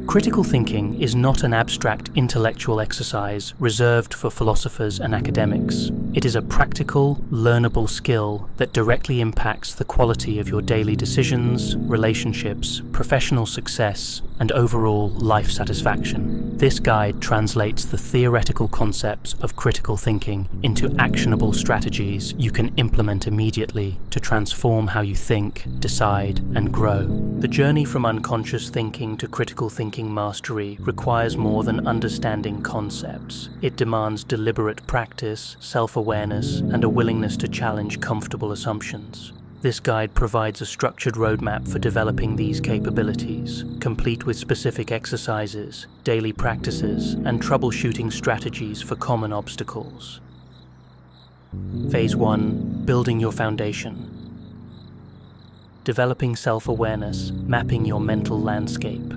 Critical thinking is not an abstract intellectual exercise reserved for philosophers and academics. It is a practical, learnable skill that directly impacts the quality of your daily decisions, relationships, professional success, and overall life satisfaction. This guide translates the theoretical concepts of critical thinking into actionable strategies you can implement immediately to transform how you think, decide, and grow. The journey from unconscious thinking to critical thinking mastery requires more than understanding concepts. It demands deliberate practice, self-awareness, and a willingness to challenge comfortable assumptions. This guide provides a structured roadmap for developing these capabilities, complete with specific exercises, daily practices, and troubleshooting strategies for common obstacles. Phase 1. Building your foundation. Developing self-awareness, mapping your mental landscape.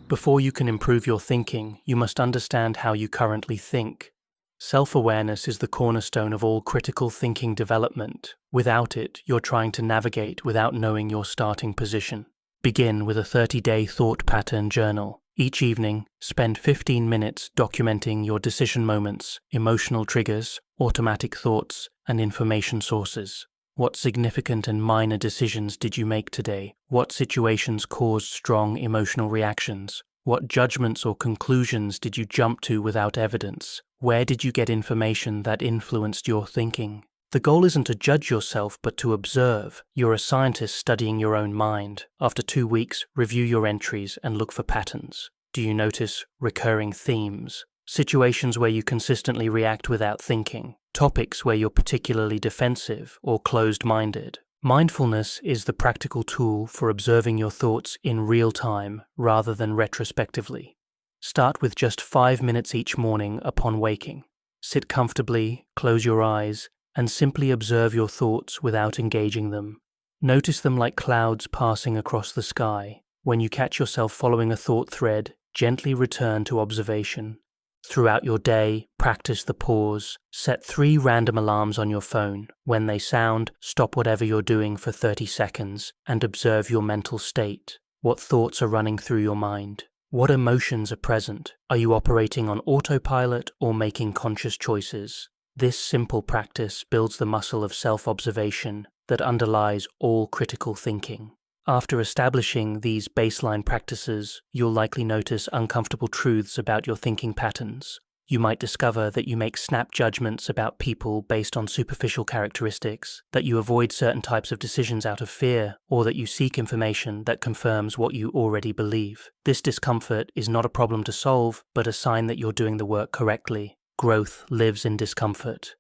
Before you can improve your thinking, you must understand how you currently think. Self-awareness is the cornerstone of all critical thinking development. Without it, you're trying to navigate without knowing your starting position. Begin with a 30-day thought pattern journal. Each evening, spend 15 minutes documenting your decision moments, emotional triggers, automatic thoughts, and information sources. What significant and minor decisions did you make today? What situations caused strong emotional reactions? What judgments or conclusions did you jump to without evidence? Where did you get information that influenced your thinking? The goal isn't to judge yourself, but to observe. You're a scientist studying your own mind. After 2 weeks, review your entries and look for patterns. Do you notice recurring themes? Situations where you consistently react without thinking. Topics where you're particularly defensive or closed-minded. Mindfulness is the practical tool for observing your thoughts in real time rather than retrospectively. Start with just 5 minutes each morning upon waking. Sit comfortably, close your eyes, and simply observe your thoughts without engaging them. Notice them like clouds passing across the sky. When you catch yourself following a thought thread, gently return to observation. Throughout your day, practice the pause. Set 3 random alarms on your phone. When they sound, stop whatever you're doing for 30 seconds and observe your mental state. What thoughts are running through your mind? What emotions are present? Are you operating on autopilot or making conscious choices? This simple practice builds the muscle of self-observation that underlies all critical thinking. After establishing these baseline practices, you'll likely notice uncomfortable truths about your thinking patterns. You might discover that you make snap judgments about people based on superficial characteristics, that you avoid certain types of decisions out of fear, or that you seek information that confirms what you already believe. This discomfort is not a problem to solve, but a sign that you're doing the work correctly. Growth lives in discomfort.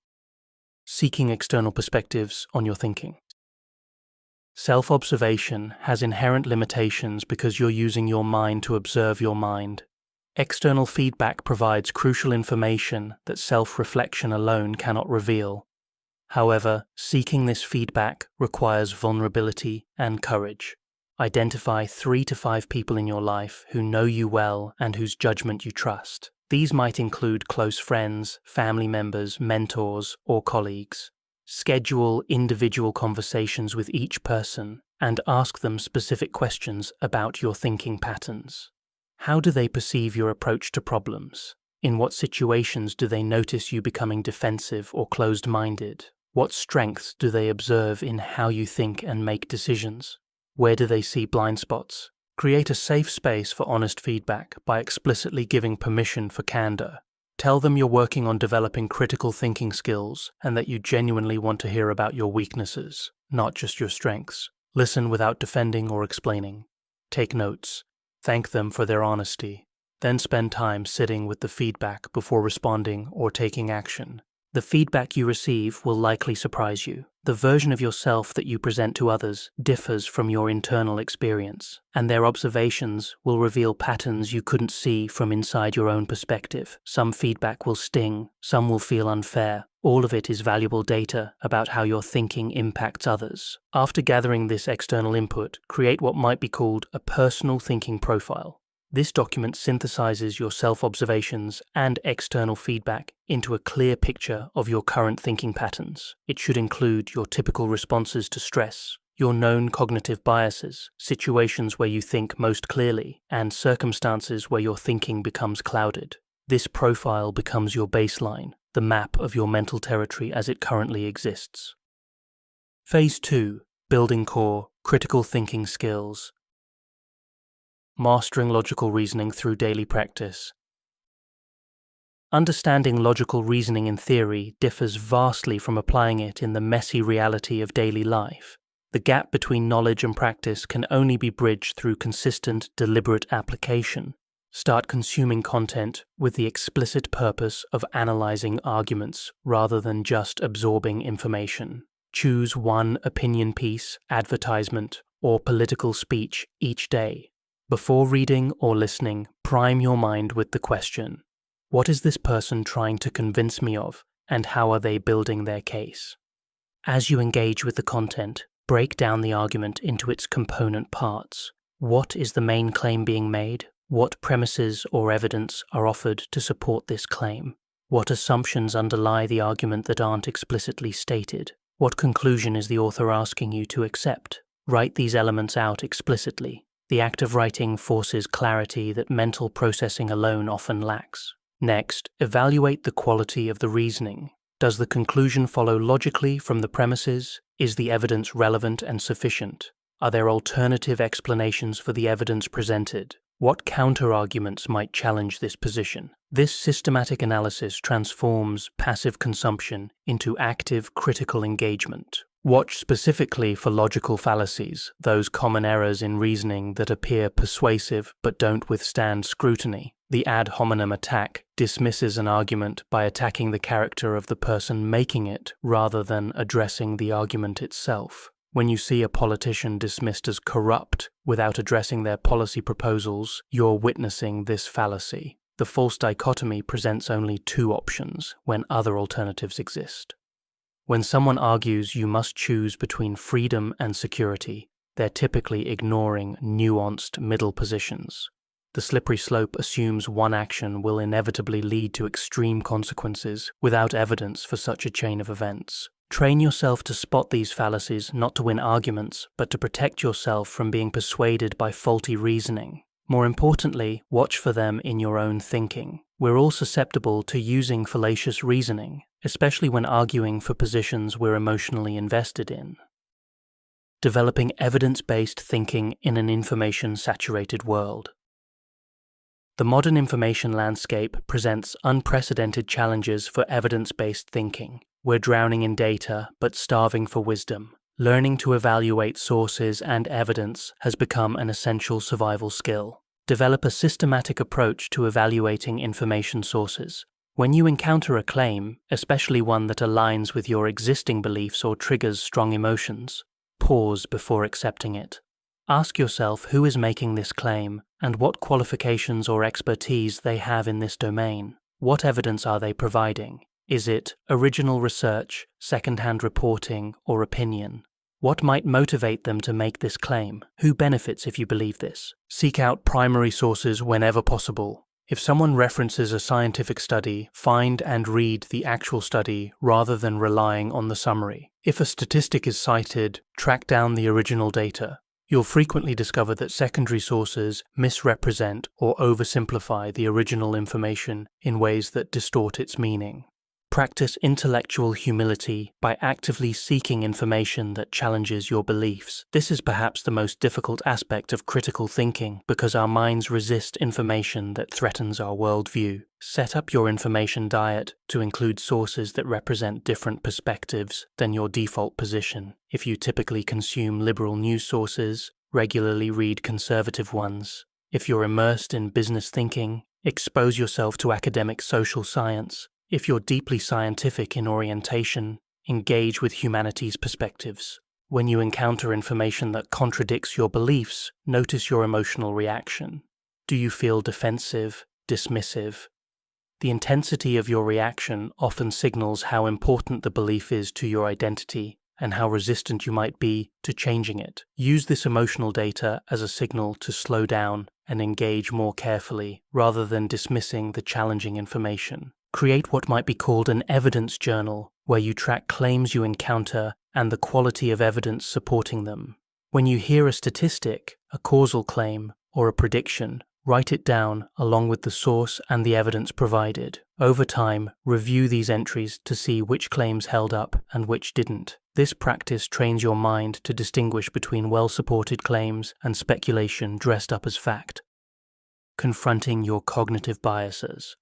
Seeking external perspectives on your thinking. Self-observation has inherent limitations because you're using your mind to observe your mind. External feedback provides crucial information that self-reflection alone cannot reveal. However, seeking this feedback requires vulnerability and courage. Identify 3 to 5 people in your life who know you well and whose judgment you trust. These might include close friends, family members, mentors, or colleagues. Schedule individual conversations with each person and ask them specific questions about your thinking patterns. How do they perceive your approach to problems? In what situations do they notice you becoming defensive or closed-minded? What strengths do they observe in how you think and make decisions? Where do they see blind spots? Create a safe space for honest feedback by explicitly giving permission for candor. Tell them you're working on developing critical thinking skills and that you genuinely want to hear about your weaknesses, not just your strengths. Listen without defending or explaining. Take notes. Thank them for their honesty. Then spend time sitting with the feedback before responding or taking action. The feedback you receive will likely surprise you. The version of yourself that you present to others differs from your internal experience, and their observations will reveal patterns you couldn't see from inside your own perspective. Some feedback will sting, some will feel unfair. All of it is valuable data about how your thinking impacts others. After gathering this external input, create what might be called a personal thinking profile. This document synthesizes your self-observations and external feedback into a clear picture of your current thinking patterns. It should include your typical responses to stress, your known cognitive biases, situations where you think most clearly, and circumstances where your thinking becomes clouded. This profile becomes your baseline, the map of your mental territory as it currently exists. Phase 2. Building core, critical thinking skills. Mastering logical reasoning through daily practice. Understanding logical reasoning in theory differs vastly from applying it in the messy reality of daily life. The gap between knowledge and practice can only be bridged through consistent, deliberate application. Start consuming content with the explicit purpose of analyzing arguments rather than just absorbing information. Choose one opinion piece, advertisement, or political speech each day. Before reading or listening, prime your mind with the question, what is this person trying to convince me of, and how are they building their case? As you engage with the content, break down the argument into its component parts. What is the main claim being made? What premises or evidence are offered to support this claim? What assumptions underlie the argument that aren't explicitly stated? What conclusion is the author asking you to accept? Write these elements out explicitly. The act of writing forces clarity that mental processing alone often lacks. Next, evaluate the quality of the reasoning. Does the conclusion follow logically from the premises? Is the evidence relevant and sufficient? Are there alternative explanations for the evidence presented? What counter-arguments might challenge this position? This systematic analysis transforms passive consumption into active critical engagement. Watch specifically for logical fallacies, those common errors in reasoning that appear persuasive but don't withstand scrutiny. The ad hominem attack dismisses an argument by attacking the character of the person making it rather than addressing the argument itself. When you see a politician dismissed as corrupt without addressing their policy proposals, you're witnessing this fallacy. The false dichotomy presents only two options when other alternatives exist. When someone argues you must choose between freedom and security, they're typically ignoring nuanced middle positions. The slippery slope assumes one action will inevitably lead to extreme consequences without evidence for such a chain of events. Train yourself to spot these fallacies not to win arguments, but to protect yourself from being persuaded by faulty reasoning. More importantly, watch for them in your own thinking. We're all susceptible to using fallacious reasoning, especially when arguing for positions we're emotionally invested in. Developing evidence-based thinking in an information-saturated world. The modern information landscape presents unprecedented challenges for evidence-based thinking. We're drowning in data, but starving for wisdom. Learning to evaluate sources and evidence has become an essential survival skill. Develop a systematic approach to evaluating information sources. When you encounter a claim, especially one that aligns with your existing beliefs or triggers strong emotions, pause before accepting it. Ask yourself who is making this claim and what qualifications or expertise they have in this domain. What evidence are they providing? Is it original research, second-hand reporting, or opinion? What might motivate them to make this claim? Who benefits if you believe this? Seek out primary sources whenever possible. If someone references a scientific study, find and read the actual study rather than relying on the summary. If a statistic is cited, track down the original data. You'll frequently discover that secondary sources misrepresent or oversimplify the original information in ways that distort its meaning. Practice intellectual humility by actively seeking information that challenges your beliefs. This is perhaps the most difficult aspect of critical thinking because our minds resist information that threatens our worldview. Set up your information diet to include sources that represent different perspectives than your default position. If you typically consume liberal news sources, regularly read conservative ones. If you're immersed in business thinking, expose yourself to academic social science. If you're deeply scientific in orientation, engage with humanities perspectives. When you encounter information that contradicts your beliefs, notice your emotional reaction. Do you feel defensive, dismissive? The intensity of your reaction often signals how important the belief is to your identity and how resistant you might be to changing it. Use this emotional data as a signal to slow down and engage more carefully rather than dismissing the challenging information. Create what might be called an evidence journal, where you track claims you encounter and the quality of evidence supporting them. When you hear a statistic, a causal claim, or a prediction, write it down along with the source and the evidence provided. Over time, review these entries to see which claims held up and which didn't. This practice trains your mind to distinguish between well-supported claims and speculation dressed up as fact. Confronting your cognitive biases.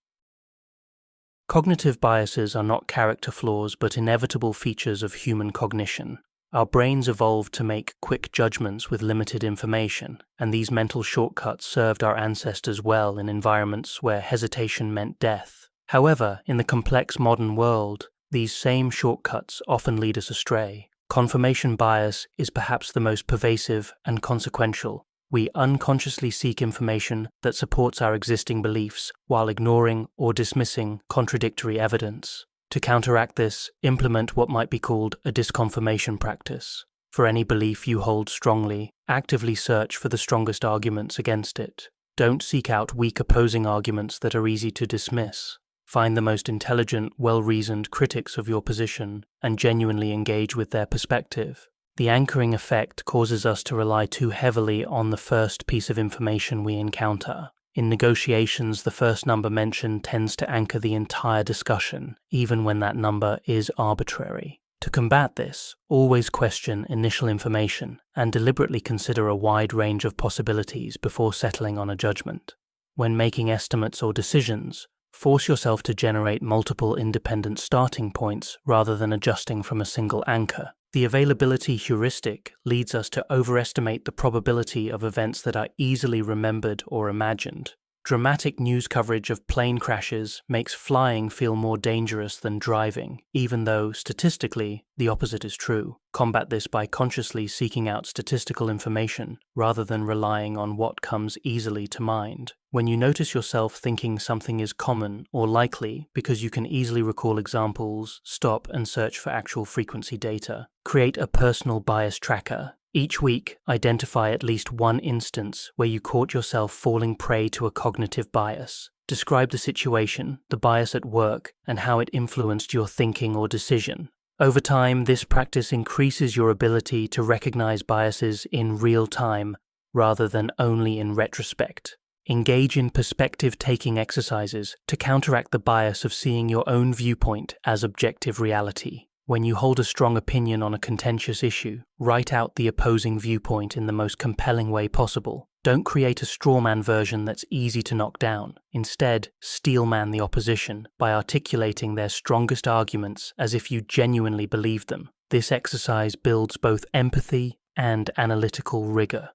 Cognitive biases are not character flaws but inevitable features of human cognition. Our brains evolved to make quick judgments with limited information, and these mental shortcuts served our ancestors well in environments where hesitation meant death. However, in the complex modern world, these same shortcuts often lead us astray. Confirmation bias is perhaps the most pervasive and consequential. We unconsciously seek information that supports our existing beliefs while ignoring or dismissing contradictory evidence. To counteract this, implement what might be called a disconfirmation practice. For any belief you hold strongly, actively search for the strongest arguments against it. Don't seek out weak opposing arguments that are easy to dismiss. Find the most intelligent, well-reasoned critics of your position and genuinely engage with their perspective. The anchoring effect causes us to rely too heavily on the first piece of information we encounter. In negotiations, the first number mentioned tends to anchor the entire discussion, even when that number is arbitrary. To combat this, always question initial information and deliberately consider a wide range of possibilities before settling on a judgment. When making estimates or decisions, force yourself to generate multiple independent starting points rather than adjusting from a single anchor. The availability heuristic leads us to overestimate the probability of events that are easily remembered or imagined. Dramatic news coverage of plane crashes makes flying feel more dangerous than driving, even though, statistically, the opposite is true. Combat this by consciously seeking out statistical information rather than relying on what comes easily to mind. When you notice yourself thinking something is common or likely because you can easily recall examples, stop and search for actual frequency data. Create a personal bias tracker. Each week, identify at least one instance where you caught yourself falling prey to a cognitive bias. Describe the situation, the bias at work, and how it influenced your thinking or decision. Over time, this practice increases your ability to recognize biases in real time rather than only in retrospect. Engage in perspective-taking exercises to counteract the bias of seeing your own viewpoint as objective reality. When you hold a strong opinion on a contentious issue, write out the opposing viewpoint in the most compelling way possible. Don't create a strawman version that's easy to knock down. Instead, steelman the opposition by articulating their strongest arguments as if you genuinely believe them. This exercise builds both empathy and analytical rigor.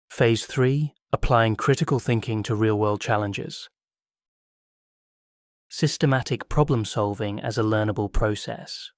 Phase 3. Applying critical thinking to real-world challenges. Systematic problem-solving as a learnable process.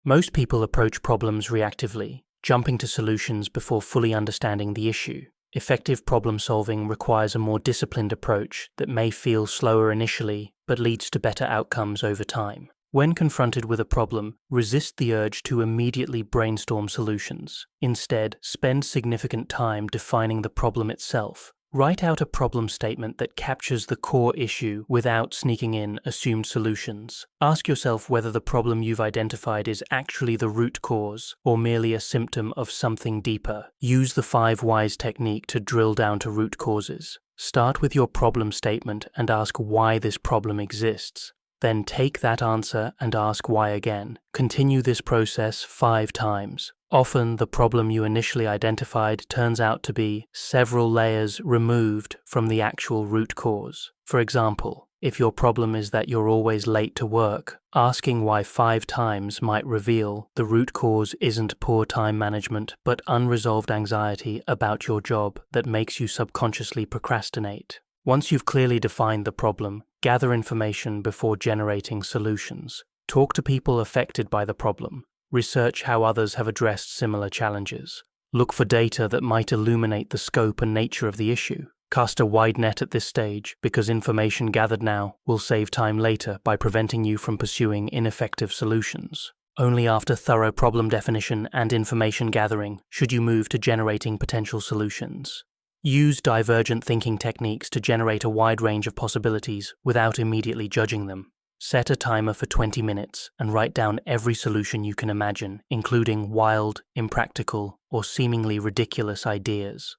Most people approach problems reactively, jumping to solutions before fully understanding the issue. Effective problem-solving requires a more disciplined approach that may feel slower initially, but leads to better outcomes over time. When confronted with a problem, resist the urge to immediately brainstorm solutions. Instead, spend significant time defining the problem itself. Write out a problem statement that captures the core issue without sneaking in assumed solutions. Ask yourself whether the problem you've identified is actually the root cause or merely a symptom of something deeper. Use the 5 whys technique to drill down to root causes. Start with your problem statement and ask why this problem exists. Then take that answer and ask why again. Continue this process 5 times. Often, the problem you initially identified turns out to be several layers removed from the actual root cause. For example, if your problem is that you're always late to work, asking why 5 times might reveal the root cause isn't poor time management, but unresolved anxiety about your job that makes you subconsciously procrastinate. Once you've clearly defined the problem, gather information before generating solutions. Talk to people affected by the problem. Research how others have addressed similar challenges. Look for data that might illuminate the scope and nature of the issue. Cast a wide net at this stage because information gathered now will save time later by preventing you from pursuing ineffective solutions. Only after thorough problem definition and information gathering should you move to generating potential solutions. Use divergent thinking techniques to generate a wide range of possibilities without immediately judging them. Set a timer for 20 minutes and write down every solution you can imagine, including wild, impractical, or seemingly ridiculous ideas.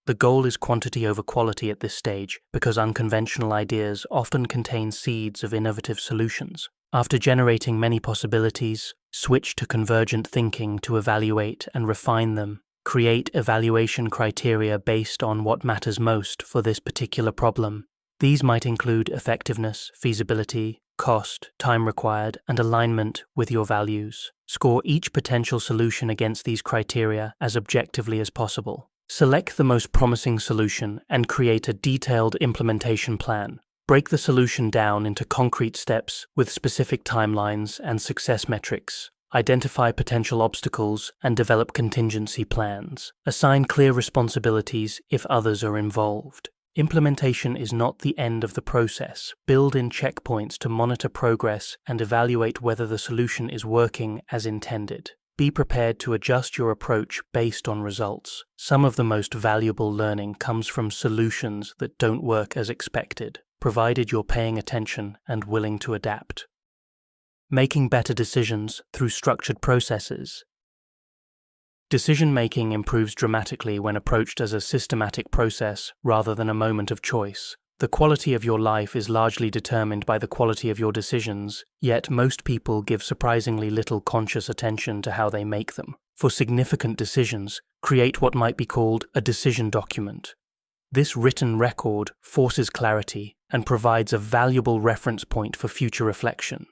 The goal is quantity over quality at this stage because unconventional ideas often contain seeds of innovative solutions. After generating many possibilities, switch to convergent thinking to evaluate and refine them. Create evaluation criteria based on what matters most for this particular problem. These might include effectiveness, feasibility, cost, time required, and alignment with your values. Score each potential solution against these criteria as objectively as possible. Select the most promising solution and create a detailed implementation plan. Break the solution down into concrete steps with specific timelines and success metrics. Identify potential obstacles and develop contingency plans. Assign clear responsibilities if others are involved. Implementation is not the end of the process. Build in checkpoints to monitor progress and evaluate whether the solution is working as intended. Be prepared to adjust your approach based on results. Some of the most valuable learning comes from solutions that don't work as expected, provided you're paying attention and willing to adapt. Making better decisions through structured processes. Decision-making improves dramatically when approached as a systematic process rather than a moment of choice. The quality of your life is largely determined by the quality of your decisions, yet most people give surprisingly little conscious attention to how they make them. For significant decisions, create what might be called a decision document. This written record forces clarity and provides a valuable reference point for future reflection.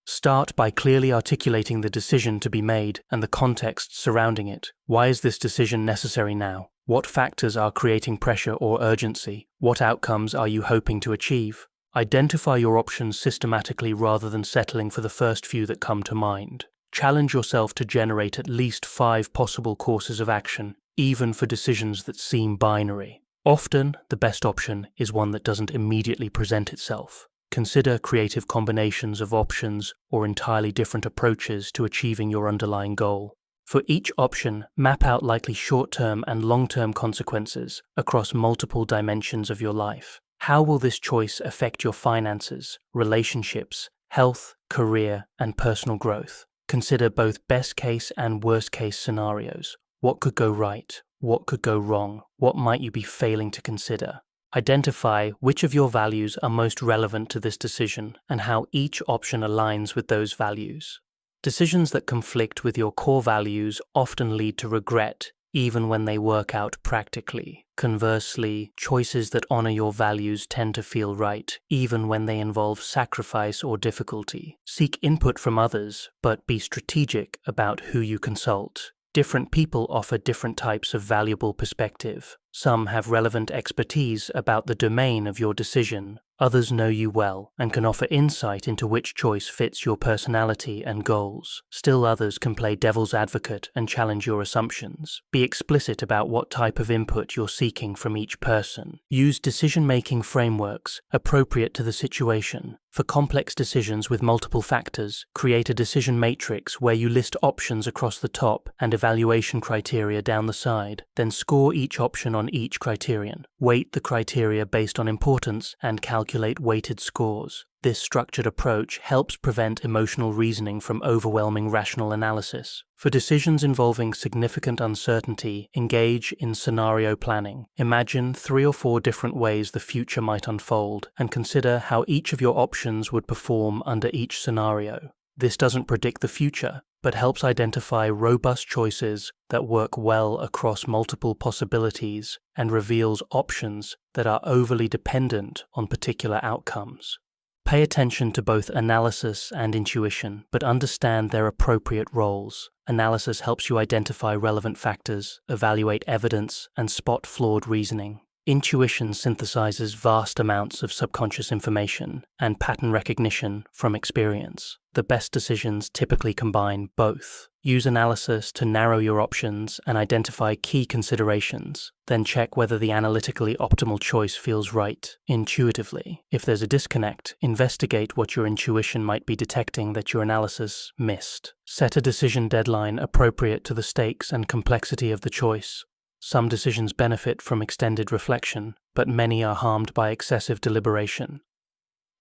Start by clearly articulating the decision to be made and the context surrounding it. Why is this decision necessary now? What factors are creating pressure or urgency? What outcomes are you hoping to achieve? Identify your options systematically rather than settling for the first few that come to mind. Challenge yourself to generate at least 5 possible courses of action, even for decisions that seem binary. Often, the best option is one that doesn't immediately present itself. Consider creative combinations of options or entirely different approaches to achieving your underlying goal. For each option, map out likely short-term and long-term consequences across multiple dimensions of your life. How will this choice affect your finances, relationships, health, career, and personal growth? Consider both best-case and worst-case scenarios. What could go right? What could go wrong? What might you be failing to consider? Identify which of your values are most relevant to this decision and how each option aligns with those values. Decisions that conflict with your core values often lead to regret, even when they work out practically. Conversely, choices that honor your values tend to feel right, even when they involve sacrifice or difficulty. Seek input from others, but be strategic about who you consult. Different people offer different types of valuable perspective. Some have relevant expertise about the domain of your decision. Others know you well and can offer insight into which choice fits your personality and goals. Still others can play devil's advocate and challenge your assumptions. Be explicit about what type of input you're seeking from each person. Use decision-making frameworks appropriate to the situation. For complex decisions with multiple factors, create a decision matrix where you list options across the top and evaluation criteria down the side. Then score each option on each criterion. Weight the criteria based on importance and calculate weighted scores. This structured approach helps prevent emotional reasoning from overwhelming rational analysis. For decisions involving significant uncertainty, engage in scenario planning. Imagine 3 or 4 different ways the future might unfold and consider how each of your options would perform under each scenario. This doesn't predict the future, but helps identify robust choices that work well across multiple possibilities and reveals options that are overly dependent on particular outcomes. Pay attention to both analysis and intuition, but understand their appropriate roles. Analysis helps you identify relevant factors, evaluate evidence, and spot flawed reasoning. Intuition synthesizes vast amounts of subconscious information and pattern recognition from experience. The best decisions typically combine both. Use analysis to narrow your options and identify key considerations. Then check whether the analytically optimal choice feels right intuitively. If there's a disconnect, investigate what your intuition might be detecting that your analysis missed. Set a decision deadline appropriate to the stakes and complexity of the choice. Some decisions benefit from extended reflection, but many are harmed by excessive deliberation.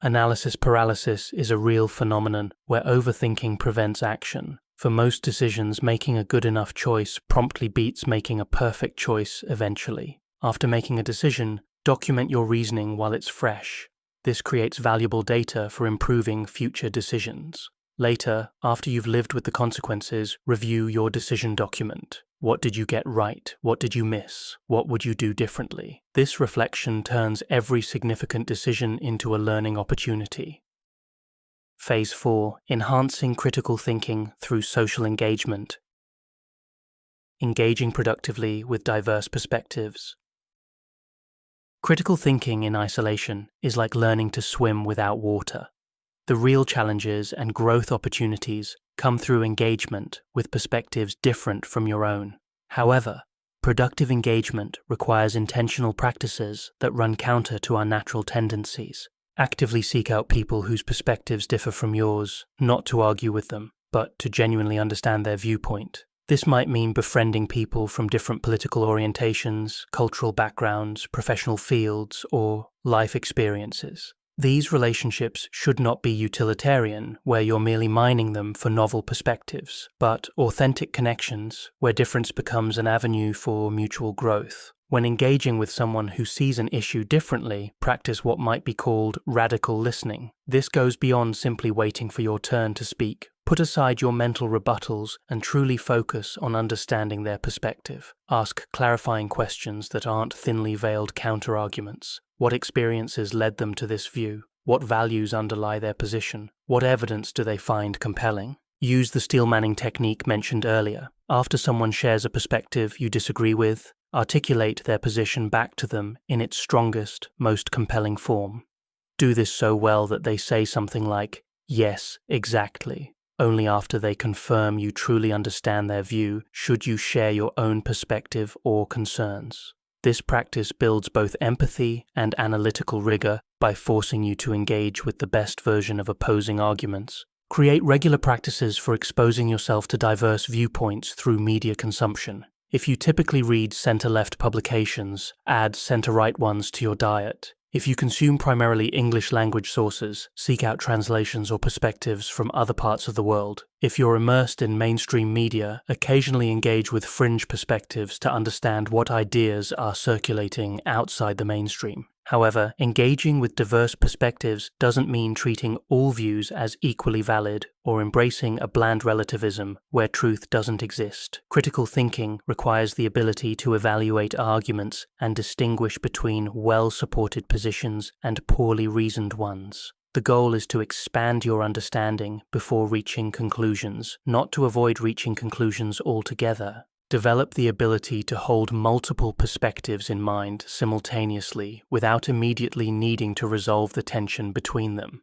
Analysis paralysis is a real phenomenon where overthinking prevents action. For most decisions, making a good enough choice promptly beats making a perfect choice eventually. After making a decision, document your reasoning while it's fresh. This creates valuable data for improving future decisions. Later, after you've lived with the consequences, review your decision document. What did you get right? What did you miss? What would you do differently? This reflection turns every significant decision into a learning opportunity. Phase 4. Enhancing critical thinking through social engagement. Engaging productively with diverse perspectives. Critical thinking in isolation is like learning to swim without water. The real challenges and growth opportunities come through engagement with perspectives different from your own. However, productive engagement requires intentional practices that run counter to our natural tendencies. Actively seek out people whose perspectives differ from yours, not to argue with them, but to genuinely understand their viewpoint. This might mean befriending people from different political orientations, cultural backgrounds, professional fields, or life experiences. These relationships should not be utilitarian, where you're merely mining them for novel perspectives, but authentic connections, where difference becomes an avenue for mutual growth. When engaging with someone who sees an issue differently, practice what might be called radical listening. This goes beyond simply waiting for your turn to speak. Put aside your mental rebuttals and truly focus on understanding their perspective. Ask clarifying questions that aren't thinly veiled counter-arguments. What experiences led them to this view? What values underlie their position? What evidence do they find compelling? Use the Steele-Manning technique mentioned earlier. After someone shares a perspective you disagree with, articulate their position back to them in its strongest, most compelling form. Do this so well that they say something like, "Yes, exactly." Only after they confirm you truly understand their view should you share your own perspective or concerns. This practice builds both empathy and analytical rigor by forcing you to engage with the best version of opposing arguments. Create regular practices for exposing yourself to diverse viewpoints through media consumption. If you typically read center-left publications, add center-right ones to your diet. If you consume primarily English language sources, seek out translations or perspectives from other parts of the world. If you're immersed in mainstream media, occasionally engage with fringe perspectives to understand what ideas are circulating outside the mainstream. However, engaging with diverse perspectives doesn't mean treating all views as equally valid or embracing a bland relativism where truth doesn't exist. Critical thinking requires the ability to evaluate arguments and distinguish between well-supported positions and poorly reasoned ones. The goal is to expand your understanding before reaching conclusions, not to avoid reaching conclusions altogether. Develop the ability to hold multiple perspectives in mind simultaneously without immediately needing to resolve the tension between them.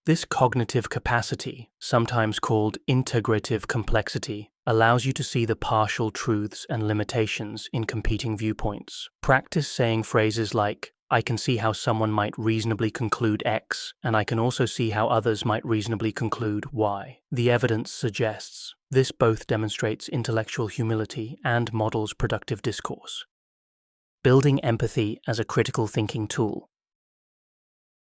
This cognitive capacity, sometimes called integrative complexity, allows you to see the partial truths and limitations in competing viewpoints. Practice saying phrases like, "I can see how someone might reasonably conclude X, and I can also see how others might reasonably conclude Y. The evidence suggests." This both demonstrates intellectual humility and models productive discourse. Building empathy as a critical thinking tool.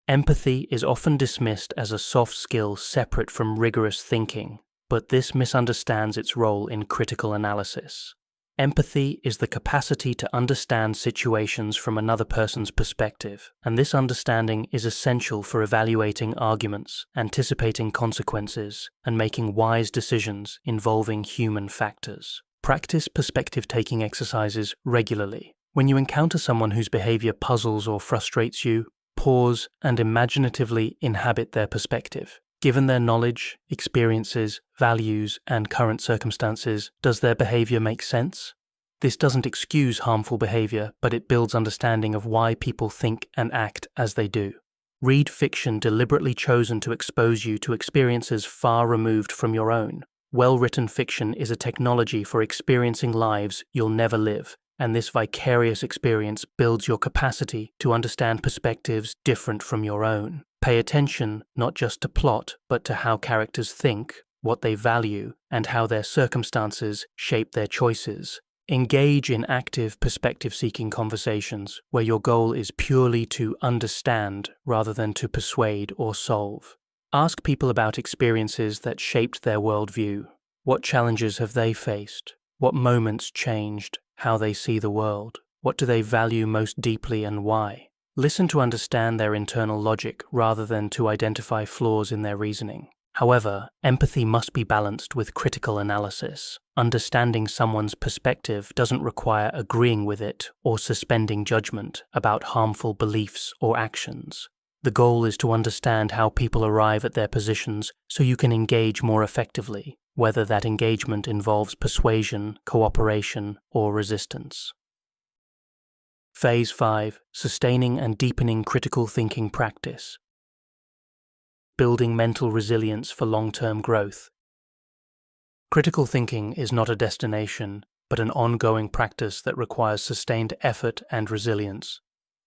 Empathy is often dismissed as a soft skill separate from rigorous thinking, but this misunderstands its role in critical analysis. Empathy is the capacity to understand situations from another person's perspective, and this understanding is essential for evaluating arguments, anticipating consequences, and making wise decisions involving human factors. Practice perspective-taking exercises regularly. When you encounter someone whose behavior puzzles or frustrates you, pause and imaginatively inhabit their perspective. Given their knowledge, experiences, values, and current circumstances, does their behavior make sense? This doesn't excuse harmful behavior, but it builds understanding of why people think and act as they do. Read fiction deliberately chosen to expose you to experiences far removed from your own. Well-written fiction is a technology for experiencing lives you'll never live, and this vicarious experience builds your capacity to understand perspectives different from your own. Pay attention not just to plot, but to how characters think, what they value, and how their circumstances shape their choices. Engage in active perspective-seeking conversations where your goal is purely to understand rather than to persuade or solve. Ask people about experiences that shaped their worldview. What challenges have they faced? What moments changed how they see the world? What do they value most deeply and why? Listen to understand their internal logic rather than to identify flaws in their reasoning. However, empathy must be balanced with critical analysis. Understanding someone's perspective doesn't require agreeing with it or suspending judgment about harmful beliefs or actions. The goal is to understand how people arrive at their positions so you can engage more effectively, whether that engagement involves persuasion, cooperation, or resistance. Phase 5. Sustaining and deepening critical thinking practice. Building mental resilience for long-term growth. Critical thinking is not a destination, but an ongoing practice that requires sustained effort and resilience.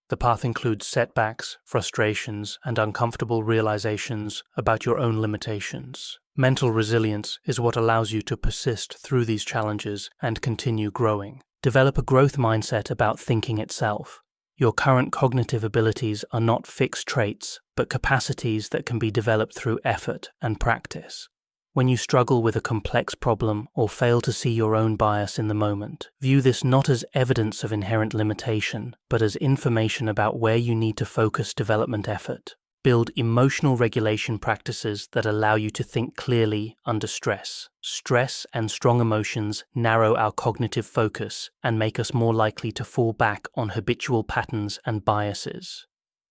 The path includes setbacks, frustrations, and uncomfortable realizations about your own limitations. Mental resilience is what allows you to persist through these challenges and continue growing. Develop a growth mindset about thinking itself. Your current cognitive abilities are not fixed traits, but capacities that can be developed through effort and practice. When you struggle with a complex problem or fail to see your own bias in the moment, view this not as evidence of inherent limitation, but as information about where you need to focus development effort. Build emotional regulation practices that allow you to think clearly under stress. Stress and strong emotions narrow our cognitive focus and make us more likely to fall back on habitual patterns and biases.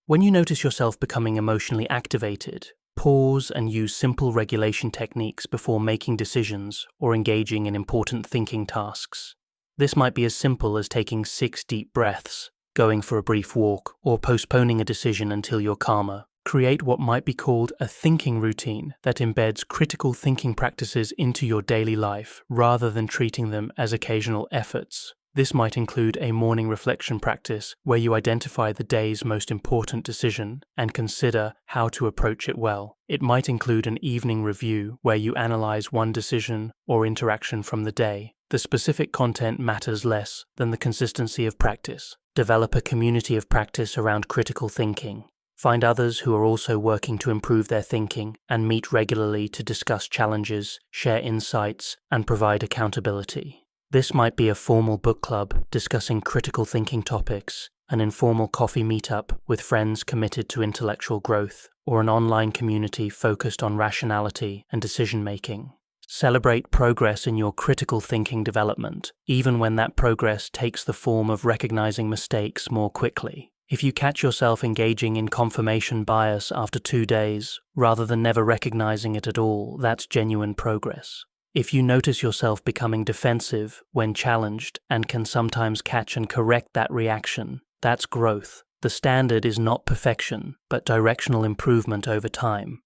When you notice yourself becoming emotionally activated, pause and use simple regulation techniques before making decisions or engaging in important thinking tasks. This might be as simple as taking 6 deep breaths, going for a brief walk, or postponing a decision until you're calmer. Create what might be called a thinking routine that embeds critical thinking practices into your daily life rather than treating them as occasional efforts. This might include a morning reflection practice where you identify the day's most important decision and consider how to approach it well. It might include an evening review where you analyze one decision or interaction from the day. The specific content matters less than the consistency of practice. Develop a community of practice around critical thinking. Find others who are also working to improve their thinking and meet regularly to discuss challenges, share insights, and provide accountability. This might be a formal book club discussing critical thinking topics, an informal coffee meetup with friends committed to intellectual growth, or an online community focused on rationality and decision-making. Celebrate progress in your critical thinking development, even when that progress takes the form of recognizing mistakes more quickly. If you catch yourself engaging in confirmation bias after 2 days, rather than never recognizing it at all, that's genuine progress. If you notice yourself becoming defensive when challenged and can sometimes catch and correct that reaction, that's growth. The standard is not perfection, but directional improvement over time.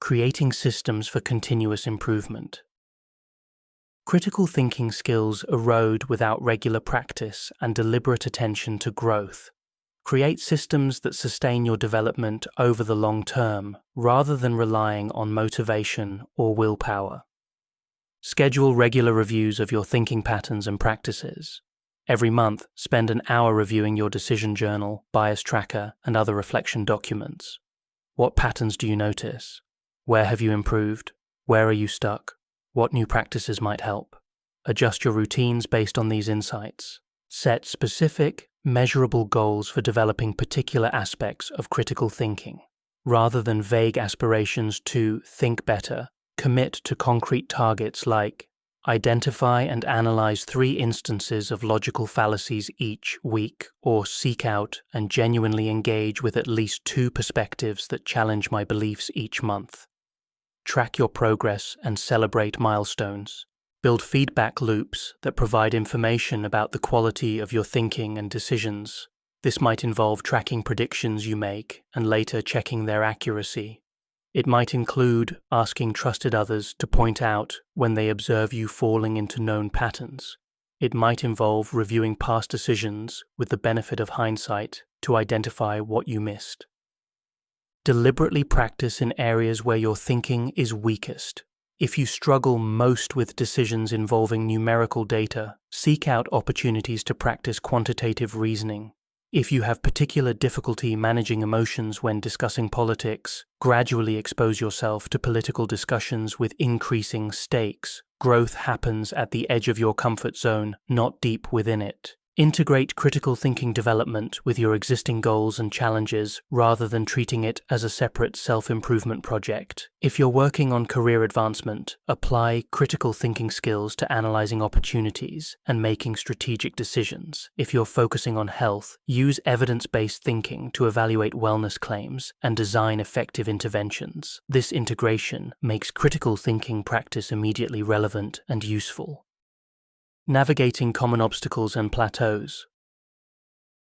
Creating systems for continuous improvement. Critical thinking skills erode without regular practice and deliberate attention to growth. Create systems that sustain your development over the long term, rather than relying on motivation or willpower. Schedule regular reviews of your thinking patterns and practices. Every month, spend an hour reviewing your decision journal, bias tracker, and other reflection documents. What patterns do you notice? Where have you improved? Where are you stuck? What new practices might help? Adjust your routines based on these insights. Set specific, measurable goals for developing particular aspects of critical thinking. Rather than vague aspirations to think better, commit to concrete targets like identify and analyze 3 instances of logical fallacies each week, or seek out and genuinely engage with at least 2 perspectives that challenge my beliefs each month. Track your progress and celebrate milestones. Build feedback loops that provide information about the quality of your thinking and decisions. This might involve tracking predictions you make and later checking their accuracy. It might include asking trusted others to point out when they observe you falling into known patterns. It might involve reviewing past decisions with the benefit of hindsight to identify what you missed. Deliberately practice in areas where your thinking is weakest. If you struggle most with decisions involving numerical data, seek out opportunities to practice quantitative reasoning. If you have particular difficulty managing emotions when discussing politics, gradually expose yourself to political discussions with increasing stakes. Growth happens at the edge of your comfort zone, not deep within it. Integrate critical thinking development with your existing goals and challenges rather than treating it as a separate self-improvement project. If you're working on career advancement, apply critical thinking skills to analyzing opportunities and making strategic decisions. If you're focusing on health, use evidence-based thinking to evaluate wellness claims and design effective interventions. This integration makes critical thinking practice immediately relevant and useful. Navigating common obstacles and plateaus.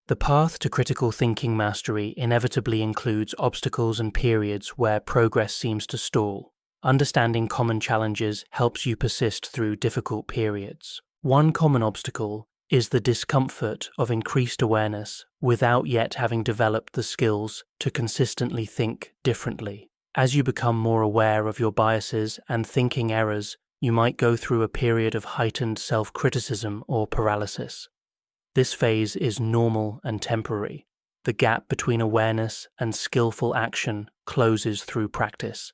The path to critical thinking mastery inevitably includes obstacles and periods where progress seems to stall. Understanding common challenges helps you persist through difficult periods. One common obstacle is the discomfort of increased awareness without yet having developed the skills to consistently think differently. As you become more aware of your biases and thinking errors, you might go through a period of heightened self-criticism or paralysis. This phase is normal and temporary. The gap between awareness and skillful action closes through practice.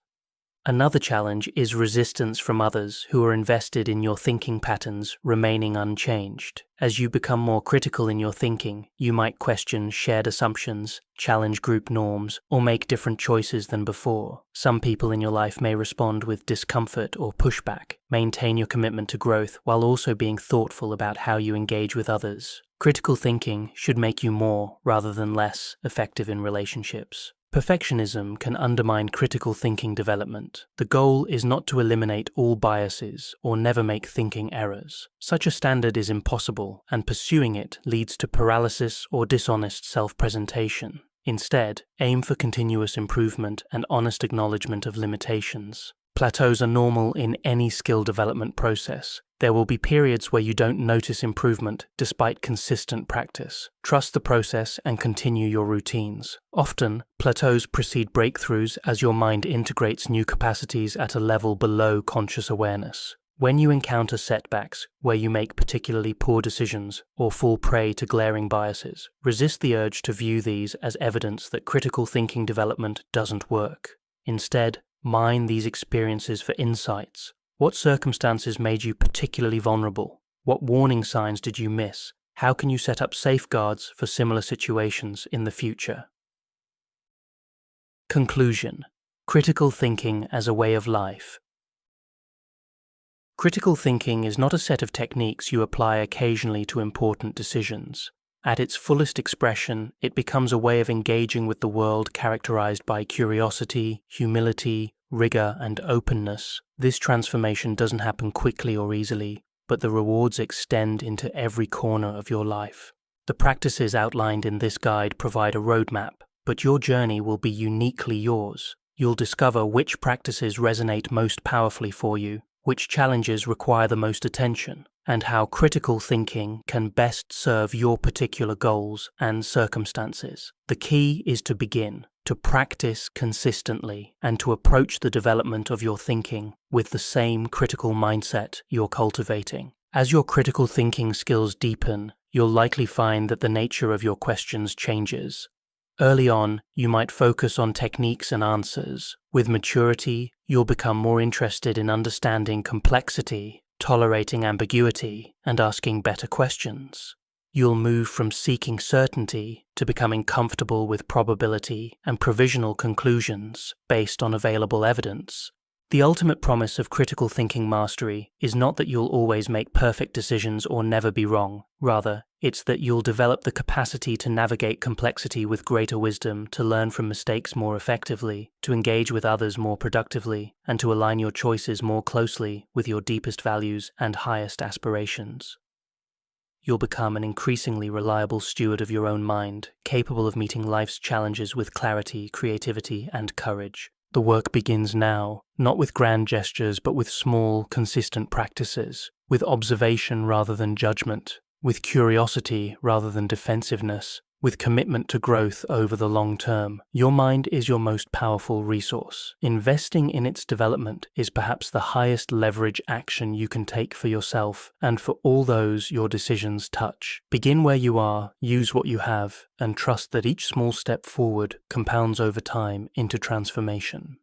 Another challenge is resistance from others who are invested in your thinking patterns remaining unchanged. As you become more critical in your thinking, you might question shared assumptions, challenge group norms, or make different choices than before. Some people in your life may respond with discomfort or pushback. Maintain your commitment to growth while also being thoughtful about how you engage with others. Critical thinking should make you more rather than less effective in relationships. Perfectionism can undermine critical thinking development. The goal is not to eliminate all biases or never make thinking errors. Such a standard is impossible, and pursuing it leads to paralysis or dishonest self-presentation. Instead, aim for continuous improvement and honest acknowledgement of limitations. Plateaus are normal in any skill development process. There will be periods where you don't notice improvement despite consistent practice. Trust the process and continue your routines. Often, plateaus precede breakthroughs as your mind integrates new capacities at a level below conscious awareness. When you encounter setbacks where you make particularly poor decisions or fall prey to glaring biases, resist the urge to view these as evidence that critical thinking development doesn't work. Instead, mine these experiences for insights. What circumstances made you particularly vulnerable? What warning signs did you miss? How can you set up safeguards for similar situations in the future? Conclusion: critical thinking as a way of life. Critical thinking is not a set of techniques you apply occasionally to important decisions. At its fullest expression, it becomes a way of engaging with the world characterized by curiosity, humility, rigor, and openness. This transformation doesn't happen quickly or easily, but the rewards extend into every corner of your life. The practices outlined in this guide provide a roadmap, but your journey will be uniquely yours. You'll discover which practices resonate most powerfully for you, which challenges require the most attention, and how critical thinking can best serve your particular goals and circumstances. The key is to begin, to practice consistently, and to approach the development of your thinking with the same critical mindset you're cultivating. As your critical thinking skills deepen, you'll likely find that the nature of your questions changes. Early on, you might focus on techniques and answers. With maturity, you'll become more interested in understanding complexity, tolerating ambiguity, and asking better questions. You'll move from seeking certainty to becoming comfortable with probability and provisional conclusions based on available evidence. The ultimate promise of critical thinking mastery is not that you'll always make perfect decisions or never be wrong. Rather, it's that you'll develop the capacity to navigate complexity with greater wisdom, to learn from mistakes more effectively, to engage with others more productively, and to align your choices more closely with your deepest values and highest aspirations. You'll become an increasingly reliable steward of your own mind, capable of meeting life's challenges with clarity, creativity, and courage. The work begins now, not with grand gestures, but with small, consistent practices, with observation rather than judgment, with curiosity rather than defensiveness, With commitment to growth over the long term, your mind is your most powerful resource. Investing in its development is perhaps the highest leverage action you can take for yourself and for all those your decisions touch. Begin where you are, use what you have, and trust that each small step forward compounds over time into transformation.